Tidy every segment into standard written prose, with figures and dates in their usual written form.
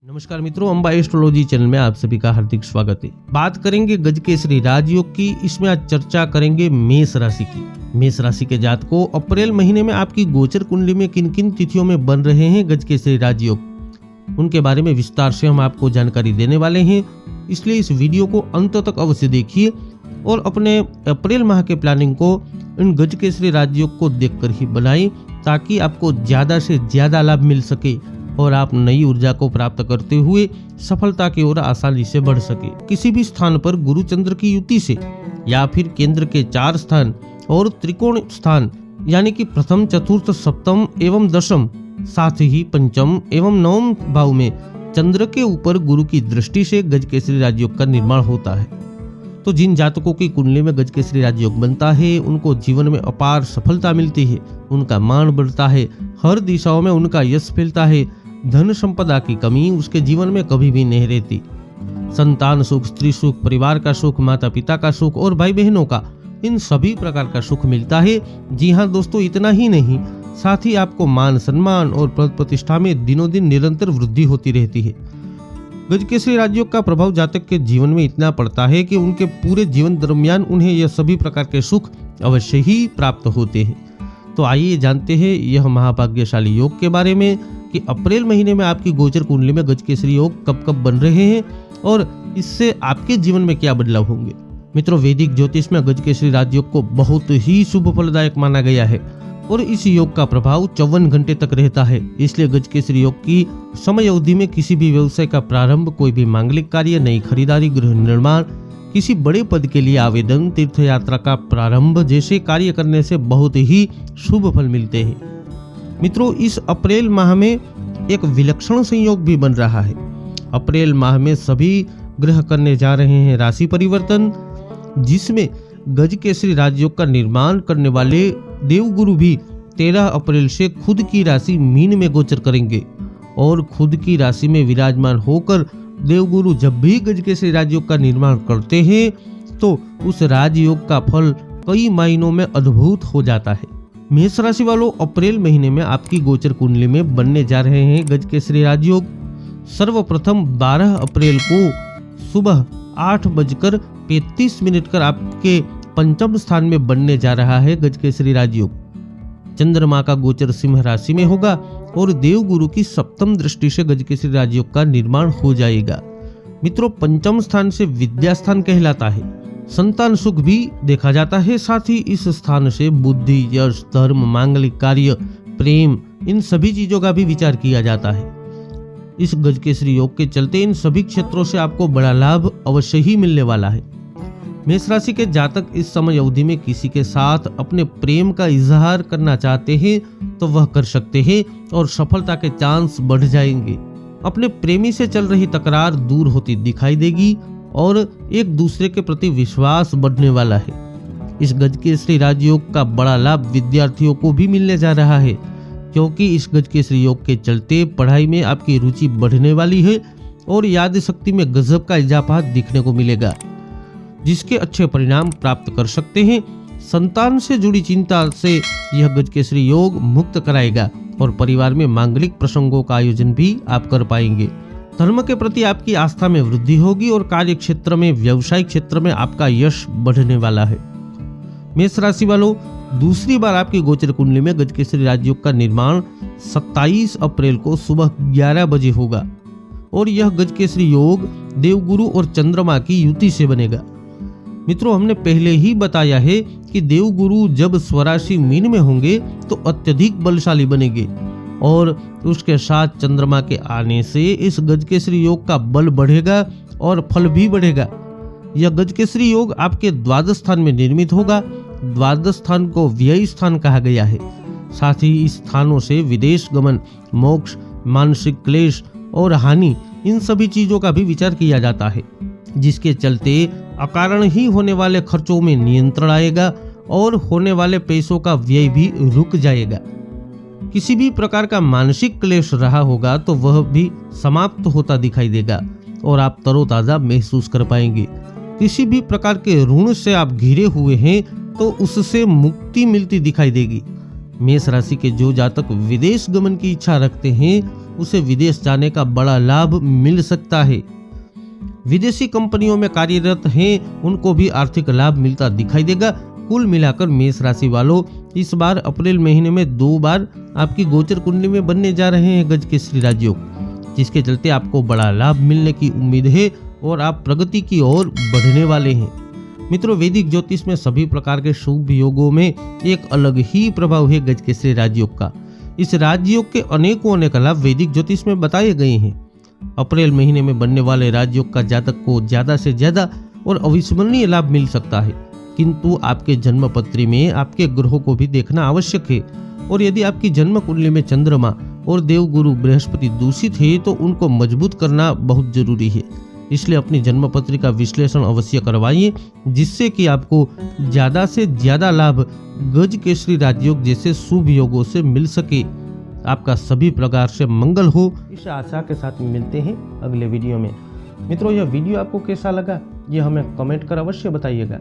नमस्कार मित्रों, Amba astrology channel में आप सभी का हार्दिक स्वागत है। बात करेंगे गजकेसरी राजयोग की। इसमें आज चर्चा करेंगे मेष राशि की। मेष राशि के जातकों, अप्रैल महीने में आपकी गोचर कुंडली में किन किन तिथियों में बन रहे हैं गजकेसरी राजयोग, उनके बारे में विस्तार से हम आपको जानकारी देने वाले हैं। इसलिए इस वीडियो को अंत तक अवश्य देखिए और अपने अप्रैल माह के प्लानिंग को इन गजकेसरी राजयोग को देखकर ही बनाएं, ताकि आपको ज्यादा से ज्यादा लाभ मिल सके और आप नई ऊर्जा को प्राप्त करते हुए सफलता की ओर आसानी से बढ़ सके। किसी भी स्थान पर गुरु चंद्र की युति से या फिर केंद्र के 4 स्थान और त्रिकोण स्थान यानी कि प्रथम, चतुर्थ, सप्तम एवं दशम, साथ ही पंचम एवं नवम भाव में चंद्र के ऊपर गुरु की दृष्टि से गजकेसरी राजयोग का निर्माण होता है। तो जिन जातकों की कुंडली में गजकेसरी राजयोग बनता है, उनको जीवन में अपार सफलता मिलती है, उनका मान बढ़ता है, हर दिशाओं में उनका यश फैलता है, धन संपदा की कमी उसके जीवन में कभी भी नहीं रहती। संतान सुख, स्त्री सुख, परिवार का सुख, माता पिता का सुख और भाई बहनों का, इन सभी प्रकार का सुख मिलता है। जी हाँ दोस्तों, इतना ही नहीं, साथ ही आपको मान सम्मान और पद प्रतिष्ठा में दिनों दिन निरंतर वृद्धि होती रहती है। गजकेसरी राजयोग का प्रभाव जातक के जीवन में इतना पड़ता है कि उनके पूरे जीवन दरमियान उन्हें यह सभी प्रकार के सुख अवश्य ही प्राप्त होते हैं। तो आइए जानते हैं यह महाभाग्यशाली योग के बारे में कि अप्रैल महीने में आपकी गोचर कुंडली में गजकेसरी योग कब कब बन रहे हैं और इससे आपके जीवन में क्या बदलाव होंगे। मित्रों, वैदिक ज्योतिष में गजकेसरी राजयोग को बहुत ही शुभ फलदायक माना गया है और इस योग का प्रभाव 54 घंटे तक रहता है। इसलिए गजकेसरी योग की समय अवधि में किसी भी व्यवसाय का प्रारंभ, कोई भी मांगलिक कार्य, नई खरीदारी, गृह निर्माण, किसी बड़े पद के लिए आवेदन, तीर्थ यात्रा का प्रारंभ जैसे कार्य करने से बहुत ही शुभ फल मिलते हैं। मित्रों, इस अप्रैल माह में एक विलक्षण संयोग भी बन रहा है। अप्रैल माह में सभी ग्रह करने जा रहे हैं राशि परिवर्तन, जिसमें गजकेसरी राजयोग का निर्माण करने वाले देवगुरु भी 13 अप्रैल से खुद की राशि मीन में गोचर करेंगे और खुद की राशि में विराजमान होकर देवगुरु जब भी गजकेसरी राजयोग का निर्माण करते हैं तो उस राजयोग का फल कई मायनों में अद्भुत हो जाता है। मेष राशि वालों, अप्रैल महीने में आपकी गोचर कुंडली में बनने जा रहे हैं गजकेसरी राजयोग। सर्वप्रथम 12 अप्रैल को सुबह 8:35 कर आपके पंचम स्थान में बनने जा रहा है गजकेसरी राजयोग। चंद्रमा का गोचर सिंह राशि में होगा और देवगुरु की सप्तम दृष्टि से गजकेसरी राजयोग का निर्माण हो जाएगा। मित्रों, पंचम स्थान से विद्या स्थान कहलाता है, संतान सुख भी देखा जाता है। साथ ही इस स्थान से बुद्धि, यश, धर्म, मांगलिक कार्य, प्रेम, इन सभी चीजों का भी विचार किया जाता है। इस गजकेसरी योग के चलते इन सभी क्षेत्रों से आपको बड़ा लाभ अवश्य ही मिलने वाला है। मेष राशि के जातक इस समय अवधि में किसी के साथ अपने प्रेम का इजहार करना चाहते हैं तो वह कर सकते हैं और सफलता के चांस बढ़ जाएंगे। अपने प्रेमी से चल रही तकरार दूर होती दिखाई देगी और एक दूसरे के प्रति विश्वास बढ़ने वाला है। इस गजकेसरी राजयोग का बड़ा लाभ विद्यार्थियों को भी मिलने जा रहा है, क्योंकि इस गजकेसरी योग के चलते पढ़ाई में आपकी रुचि बढ़ने वाली है और याद शक्ति में गजब का इजाफा दिखने को मिलेगा, जिसके अच्छे परिणाम प्राप्त कर सकते हैं। संतान से जुड़ी चिंता से यह गजकेसरी योग मुक्त कराएगा और परिवार में मांगलिक प्रसंगों का आयोजन भी आप कर पाएंगे। धर्म के प्रति आपकी आस्था में वृद्धि होगी और कार्य क्षेत्र में, व्यवसायिक क्षेत्र में आपका यश बढ़ने वाला है। मेष राशि वालों, दूसरी बार आपकी गोचर कुंडली में गजकेसरी राजयोग का निर्माण 27 अप्रैल को सुबह 11 बजे होगा और यह गजकेसरी योग देवगुरु और चंद्रमा की युति से बनेगा। मित्रों, हमने पहले ही बताया है कि देवगुरु जब स्वराशि मीन में होंगे तो अत्यधिक बलशाली बनेंगे और उसके साथ चंद्रमा के आने से इस गजकेसरी योग का बल बढ़ेगा और फल भी बढ़ेगा। यह गजकेसरी योग आपके द्वादश स्थान में निर्मित होगा। द्वादश स्थान को व्यय स्थान कहा गया है। साथ ही इस स्थानों से विदेश गमन, मोक्ष, मानसिक क्लेश और हानि, इन सभी चीजों का भी विचार किया जाता है, जिसके चलते अकारण ही होने वाले खर्चों में नियंत्रण आएगा और होने वाले पैसों का व्यय भी रुक जाएगा। किसी भी प्रकार का मानसिक क्लेश रहा होगा तो वह भी समाप्त होता दिखाई देगा और आप तरोताजा महसूस कर पाएंगे। किसी भी प्रकार के ऋण से आप घिरे हुए हैं तो उससे मुक्ति मिलती दिखाई देगी। मेष राशि के जो जातक विदेश गमन की इच्छा रखते हैं उसे विदेश जाने का बड़ा लाभ मिल सकता है। विदेशी कंपनियों में कार्यरत हैं उनको भी आर्थिक लाभ मिलता दिखाई देगा। कुल मिलाकर मेष राशि वालों इस बार अप्रैल महीने में 2 बार आपकी गोचर कुंडली में बनने जा रहे हैं गजकेसरी राजयोग, जिसके चलते आपको बड़ा लाभ मिलने की उम्मीद है और आप प्रगति की ओर बढ़ने वाले हैं। मित्रों, वैदिक ज्योतिष में सभी प्रकार के शुभ योगों में एक अलग ही प्रभाव है गजकेसरी राजयोग का। इस राजयोग के अनेकों लाभ वैदिक ज्योतिष में बताए गए हैं। अप्रैल महीने में बनने वाले राजयोग का जातक को ज्यादा से ज्यादा और अविस्मरणीय लाभ मिल सकता है, किंतु आपके जन्म पत्री में आपके ग्रहों को भी देखना आवश्यक है। और यदि आपकी जन्म कुंडली में चंद्रमा और देवगुरु बृहस्पति दूषित है तो उनको मजबूत करना बहुत जरूरी है। इसलिए अपनी जन्म पत्री का विश्लेषण अवश्य करवाइए, जिससे कि आपको ज्यादा से ज्यादा लाभ गजकेसरी राजयोग जैसे शुभ योगों से मिल सके। आपका सभी प्रकार से मंगल हो, इस आशा के साथ मिलते हैं अगले वीडियो में। मित्रों, यह वीडियो आपको कैसा लगा ये हमें कमेंट कर अवश्य बताइएगा।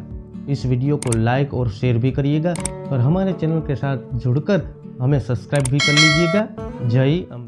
इस वीडियो को लाइक और शेयर भी करिएगा और हमारे चैनल के साथ जुड़कर हमें सब्सक्राइब भी कर लीजिएगा। जय अम्बे।